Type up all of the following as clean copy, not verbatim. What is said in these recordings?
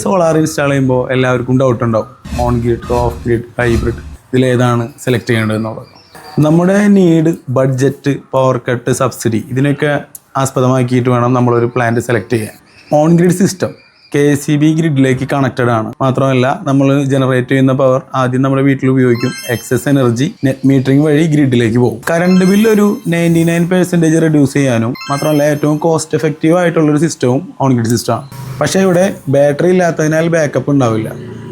Solar install ചെയ്യുമ്പോൾ എല്ലാവർക്കും doubt ഉണ്ടാവും, on grid, off grid, hybrid, ഇതിലേതാണ് സെലക്ട് ചെയ്യേണ്ടത് എന്നുള്ളത്. നമ്മുടെ need, budget, power cut, subsidy ഇതിനൊക്കെ ആസ്പദമാക്കിയിട്ട് വേണം നമ്മളൊരു പ്ലാന്റ് സെലക്ട് ചെയ്യാൻ. ഓൺ ഗ്രിഡ് സിസ്റ്റം KCB ഗ്രിഡിലേക്ക് കണക്റ്റഡ് ആണ്. മാത്രമല്ല നമ്മൾ ജനറേറ്റ് ചെയ്യുന്ന പവർ ആദ്യം നമ്മുടെ വീട്ടിൽ ഉപയോഗിക്കും. എക്സസ് എനർജി നെറ്റ് മീറ്ററിംഗ് വഴി ഗ്രിഡിലേക്ക് പോകും. കറണ്ട് ബില്ല് ഒരു 99% റിഡ്യൂസ് ചെയ്യാനും മാത്രമല്ല ഏറ്റവും കോസ്റ്റ് എഫക്റ്റീവ് ആയിട്ടുള്ളൊരു സിസ്റ്റവും ഓൺ ഗ്രിഡ് സിസ്റ്റമാണ്. പക്ഷേ ഇവിടെ ബാറ്ററി ഇല്ലാത്തതിനാൽ ബാക്കപ്പ് ഉണ്ടാവില്ല.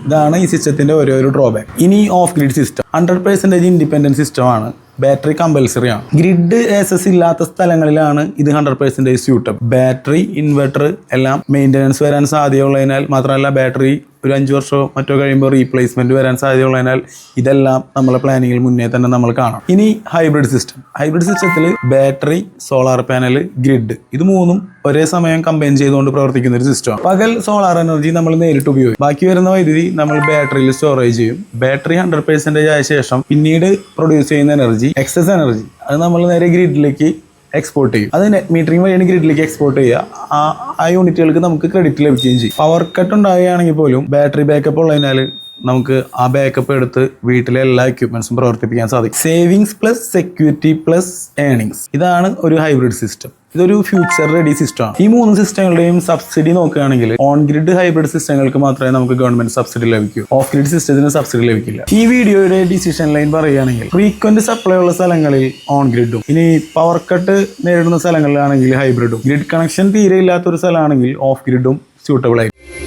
ഇതാണ് ഈ സിസ്റ്റത്തിൻ്റെ ഒരു ഡ്രോബാക്ക്. ഇനി ഓഫ് ഗ്രിഡ് സിസ്റ്റം 100% ഇൻഡിപെൻഡൻറ്റ് സിസ്റ്റമാണ്. ബാറ്ററി കമ്പൽസറി ആണ്. ഗ്രിഡ് ആക്സസ് ഇല്ലാത്ത സ്ഥലങ്ങളിലാണ് ഇത് 100% സ്യൂട്ടബിൾ. ബാറ്ററി, ഇൻവെർട്ടർ എല്ലാം മെയിൻ്റനൻസ് വരാൻ സാധ്യതയുള്ളതിനാൽ, മാത്രമല്ല ബാറ്ററി ഒരു 5 വർഷമോ മറ്റോ കഴിയുമ്പോൾ റീപ്ലേസ്മെൻറ്റ് വരാൻ സാധ്യതയുള്ളതിനാൽ ഇതെല്ലാം നമ്മളെ പ്ലാനിങ്ങിൽ മുന്നേ തന്നെ നമ്മൾ കാണാം. ഇനി ഹൈബ്രിഡ് സിസ്റ്റം. ഹൈബ്രിഡ് സിസ്റ്റത്തിൽ ബാറ്ററി, സോളാർ പാനൽ, ഗ്രിഡ് ഇത് മൂന്നും ഒരേ സമയം കമ്പൈൻ ചെയ്തുകൊണ്ട് പ്രവർത്തിക്കുന്ന ഒരു സിസ്റ്റമാണ്. പകൽ സോളാർ എനർജി നമ്മൾ നേരിട്ട് ഉപയോഗിക്കും. ബാക്കി വരുന്ന വൈദ്യുതി നമ്മൾ ബാറ്ററിയിൽ സ്റ്റോറേജ് ചെയ്യും. ബാറ്ററി 100% ആയ ശേഷം പിന്നീട് പ്രൊഡ്യൂസ് ചെയ്യുന്ന എനർജി, എക്സസ് എനർജി, അത് നമ്മൾ നേരെ ഗ്രിഡിലേക്ക് എക്സ്പോർട്ട് ചെയ്യും. അത് നെറ്റ് മീറ്ററിംഗ് വഴിയാണ് ഗ്രിഡിലേക്ക് എക്സ്പോർട്ട് ചെയ്യുക. ആ യൂണിറ്റുകൾക്ക് നമുക്ക് ക്രെഡിറ്റ് ലഭിക്കുകയും ചെയ്യും. പവർ കട്ട് ഉണ്ടാവുകയാണെങ്കിൽ പോലും ബാറ്ററി ബാക്കപ്പ് ഉള്ളതിനാൽ നമുക്ക് ആ ബാക്കപ്പ് എടുത്ത് വീട്ടിലെ എല്ലാ എക്യുപ്മെന്റ്സും പ്രവർത്തിപ്പിക്കാൻ സാധിക്കും. Savings plus security plus earnings, ഇതാണ് ഒരു ഹൈബ്രിഡ് സിസ്റ്റം. ഇതൊരു ഫ്യൂച്ചർ റെഡി സിസ്റ്റമാണ്. ഈ 3 സിസ്റ്റങ്ങളുടെയും സബ്സിഡി നോക്കുകയാണെങ്കിൽ ഓൺ ഗ്രിഡ് ഹൈബ്രിഡ് സിസ്റ്റങ്ങൾക്ക് മാത്രമേ നമുക്ക് ഗവൺമെന്റ് സബ്സിഡി ലഭിക്കൂ. ഓഫ് ഗ്രിഡ് സിസ്റ്റത്തിന് സബ്സിഡി ലഭിക്കില്ല. ഈ വീഡിയോയുടെ ഡിസിഷൻ ലൈൻ പറയുകയാണെങ്കിൽ ഫ്രീക്വന്റ് സപ്ലൈ ഉള്ള സ്ഥലങ്ങളിൽ ഓൺ ഗ്രിഡും, ഇനി പവർ കട്ട് നേരിടുന്ന സ്ഥലങ്ങളിലാണെങ്കിൽ ഹൈബ്രിഡും, ഗ്രിഡ് കണക്ഷൻ തീരെ ഇല്ലാത്തൊരു സ്ഥലമാണെങ്കിൽ ഓഫ് ഗ്രിഡും സ്യൂട്ടബിൾ ആയിരിക്കും.